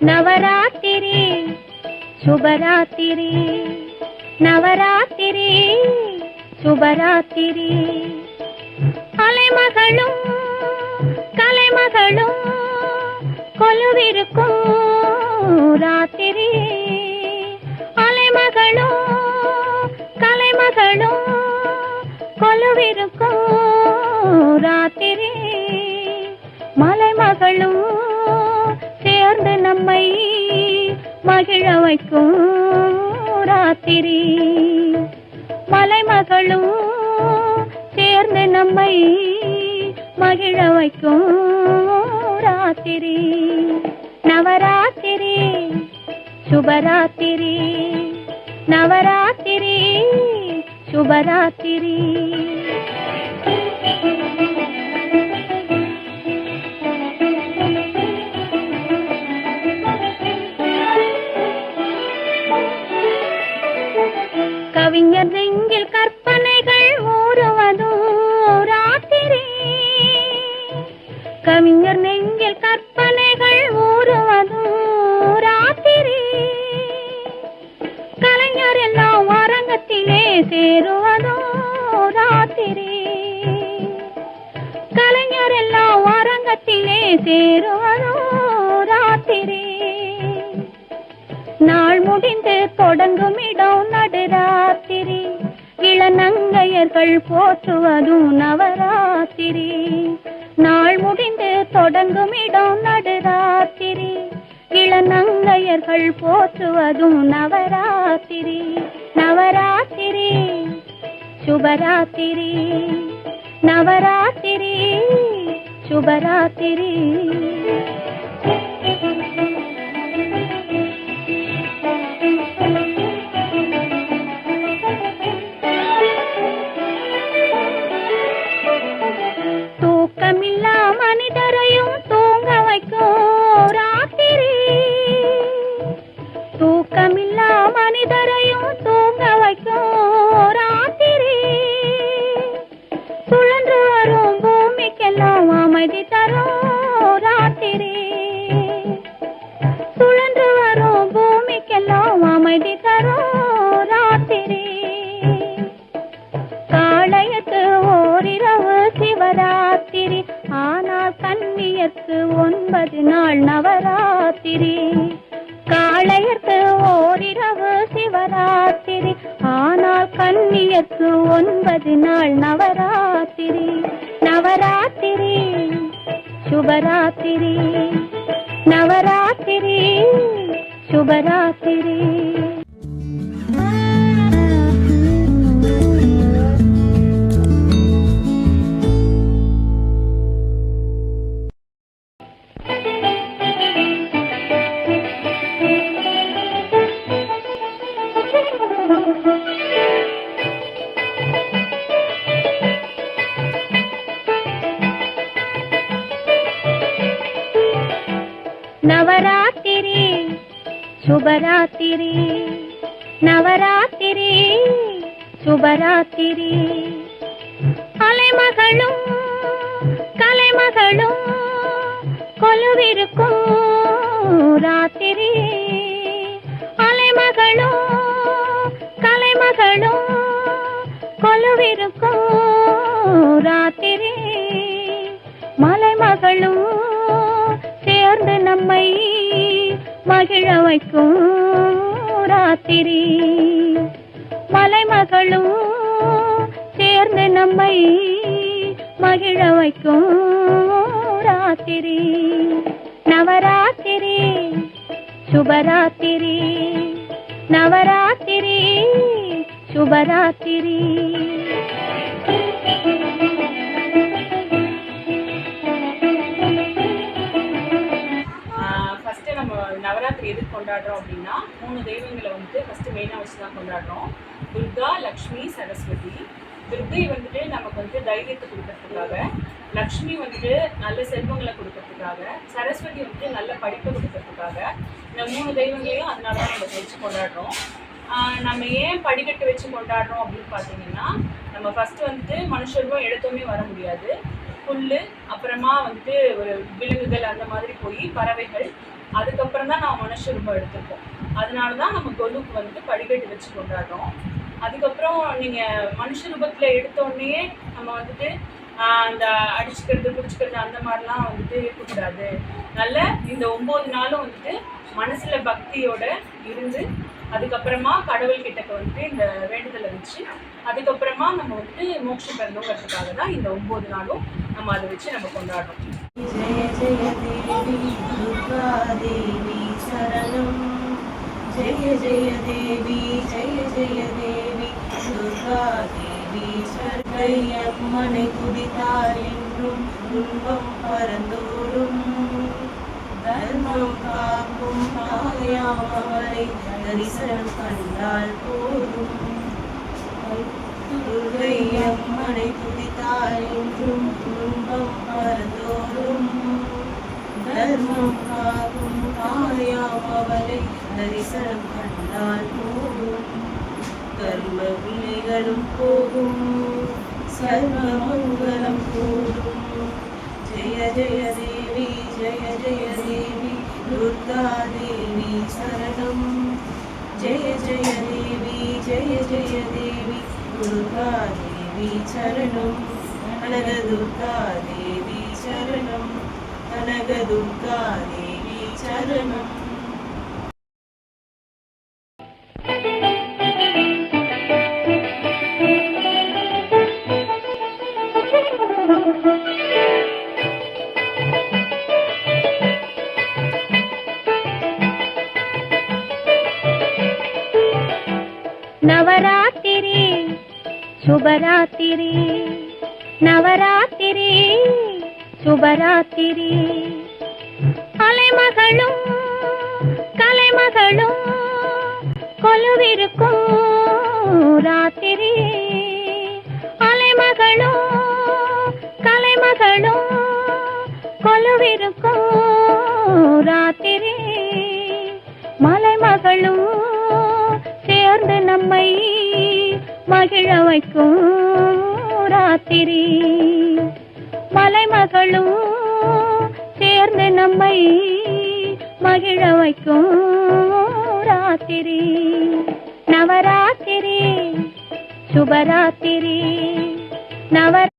நவராத்திரி சுபராத்திரி, நவராத்திரி சுபராத்திரி, அலைமகளும் கலைமகளும் கொலுவிருக்கும் ராத்திரி, அலைமகளும் கலைமகளும் கொலுவிருக்கும் ராத்திரி, மலைமகளும் சேர்ந்து நம்மை மகிழ வைக்கும் ராத்திரி, மலைமகளும் சேர்ந்து நம்மை மகிழ வைக்கும் ராத்திரி, நவராத்திரி சுபராத்திரி, நவராத்திரி சுபராத்திரி. கவிஞர் நெஞ்சில் கற்பனைகள் ஊறுவதும் ராத்திரி, கவிஞர் நெஞ்சில் கற்பனைகள் ஊறுவதும் ராத்திரி, கலைஞர் எல்லாம் அரங்கத்திலே சேருவதும் ராத்திரி, கலைஞர் எல்லாம் அரங்கத்திலே சேருவதும் ராத்திரி, நாள் முடிந்து தொடங்கும் இடம் நடுராத்திரி, இளநங்கையர்கள் போற்றுவதும் நவராத்திரி, நாள் முடிந்து தொடங்கும் இடம் நடுராத்திரி, இளநங்கையர்கள் போற்றுவதும் நவராத்திரி, நவராத்திரி சுபராத்திரி, நவராத்திரி சுபராத்திரி. தூக்கமில்லா மனிதரையும் தூங்க வைக்கும் ராத்திரி, தூக்கமில்லா மனிதரையும் தூங்க வைக்கும் ராத்திரி, சுழன்று வரும் பூமிக்கெல்லாம் அமைதி தரும் ராத்திரி, சுழன்று வரும் பூமிக்கெல்லாம் அமைதி தரும் ராத்திரி, காளையத்து ஓரிரவு சிவராத்திரி, ஆனால் கன்னியர்க்கு 9 நாள் நவராத்திரி, காளையர்க்கு ஓரிரவு சிவராத்திரி, ஆனால் கன்னியர்க்கு 9 நாள் நவராத்திரி, நவராத்திரி சுபராத்திரி, நவராத்திரி சுபராத்திரி. நவராத்திரி சுபராத்திரி, நவராத்திரி சுபராத்திரி, அலைமகளும் கலைமகளும் கொலுவிருக்கும் ராத்திரி, அலைமகளும் கலைமகளும் கொலுவிருக்கும் ராத்திரி, மலைமகளும் சேர்ந்து நம்மை மகிழ வைக்கும் ராத்திரி, மலைமகளும் சேர்ந்து நம்மை மகிழ வைக்கும் ராத்திரி, நவராத்திரி சுபராத்திரி, நவராத்திரி சுபராத்திரி. நவராத்திரி எது கொண்டாடுறோம் அப்படின்னா 3 தெய்வங்களை வந்துட்டு ஃபஸ்ட்டு மெயினாக வச்சு தான் கொண்டாடுறோம். துர்கா, லக்ஷ்மி, சரஸ்வதி. துர்கை வந்துட்டு நமக்கு வந்துட்டு தைரியத்தை கொடுக்கறதுக்காக, லக்ஷ்மி வந்துட்டு நல்ல செல்வங்களை கொடுக்கறதுக்காக, சரஸ்வதி வந்துட்டு நல்ல படிப்பை கொடுக்கறதுக்காக, இந்த 3 தெய்வங்களையும் அதனால தான் நம்ம வச்சு கொண்டாடுறோம். நம்ம ஏன் படிக்கட்டு வச்சு கொண்டாடுறோம் அப்படின்னு பார்த்தீங்கன்னா, நம்ம ஃபஸ்ட்டு வந்துட்டு மனுஷருவம் எடுத்தோமே வர முடியாது. புல், அப்புறமா வந்துட்டு ஒரு விலங்குகள் அந்த மாதிரி போய் பறவைகள், அதுக்கப்புறம் தான் நம்ம மனுஷ ரூபம் எடுத்திருக்கோம். அதனால தான் நம்ம கொலுக்கு வந்துட்டு படிக்கட்டு வச்சு கொண்டாடுறோம். அதுக்கப்புறம் நீங்கள் மனுஷ ரூபத்தில் எடுத்தோடனே நம்ம வந்துட்டு அந்த அடிச்சுக்கிறது பிடிச்சிக்கிறது அந்த மாதிரிலாம் வந்துட்டு இருக்கக்கூடாது. நல்ல இந்த 9 நாளும் வந்துட்டு மனசில் பக்தியோட இருந்து, அதுக்கப்புறமா கடவுள்கிட்டக்க வந்துட்டு இந்த வேண்டுதலை வச்சு, அதுக்கப்புறமா நம்ம வந்துட்டு மோட்சம் பெறணுங்கிறதுக்காக தான் இந்த 9 நாளும் நம்ம அதை வச்சு நம்ம கொண்டாடுறோம். ஜெய ஜெய தேவி துர்கா தேவி சரணம். ஜெய ஜெய தேவி ஜெய ஜெய தேவி துர்கா தேவி சரணம்மனை துதித்தார் என்றும் துன்பம் பரந்தோடும். தர்மம் காக்கும் தாயாம் அவரை தரிசனம் கண்டால் போதும். துர்கை அம்மனை துதித்தார் என்றும் துன்பம் பரந்தோடும். தர்மம் காக்கும் தாயாம் அவரை தரிசனம் கண்டால் போதும். கர்ம வினைகளும் போகும், சர்வ மங்களம் கூடும். ஜெய ஜெய தேவி ஜெய ஜெய தேவி துர்கா தேவி சரணம். ஜெய ஜெய தேவி ஜெய ஜெய தேவி துர்கா தேவி சரணம். கனக துர்கா தேவி சரணம். கனக துர்கா தேவி சரணம். நவராத்திரி சுபராத்திரி, நவராத்திரி சுபராத்திரி, அலைமகளும் கலைமகளும் கொலுவிருக்கும் ராத்திரி. அலைமகளும் கலைமகளும் கொலுவிருக்கும் ராத்திரி. மலைமகளும் சேர்ந்து நம்மை மகிழ வைக்கும் ராத்திரி. மலைமகளும் சேர்ந்து நம்மை மகிழ வைக்கும் ராத்திரி. நவராத்திரி சுபராத்திரி, நவ